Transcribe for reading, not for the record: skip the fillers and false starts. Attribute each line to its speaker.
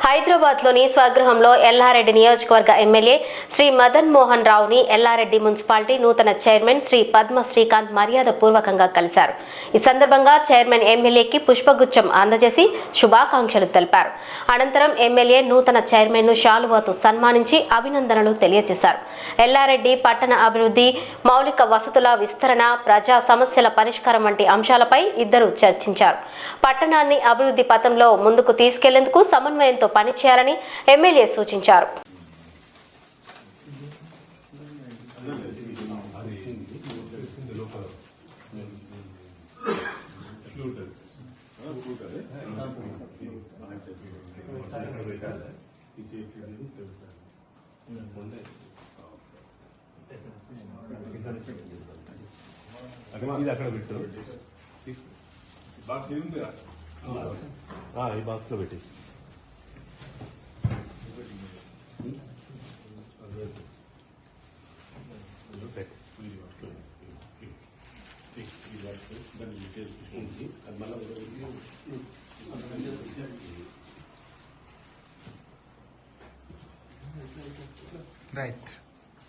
Speaker 1: హైదరాబాద్లోని స్వగృహంలో ఎల్లారెడ్డి నియోజకవర్గ MLA Shri Madan Mohan రావుని Yellareddy municipality నూతన చైర్మన్ శ్రీ పద్మ శ్రీకాంత్ మర్యాద పూర్వకంగా కలిశారు. ఈ సందర్భంగా చైర్మన్ ఎమ్మెల్యేకి పుష్పగుచ్చం అందజేసి శుభాకాంక్షలు తెలిపారు. అనంతరం ఎమ్మెల్యే నూతన చైర్మన్ ను శాలువాతో సన్మానించి అభినందనలు తెలియజేశారు. ఎల్లారెడ్డి పట్టణ అభివృద్ధి, మౌలిక వసతుల విస్తరణ, ప్రజా సమస్యల పరిష్కారం వంటి అంశాలపై ఇద్దరు చర్చించారు. పట్టణాన్ని అభివృద్ధి పథంలో ముందుకు తీసుకెళ్లేందుకు సమన్వయంతో పనిచేయాలని ఎమ్మెల్యే సూచించారు.
Speaker 2: అక్కడ పెట్టు బాక్స్ ఈ బాక్స్ లో పెట్టేసి
Speaker 3: రైట్.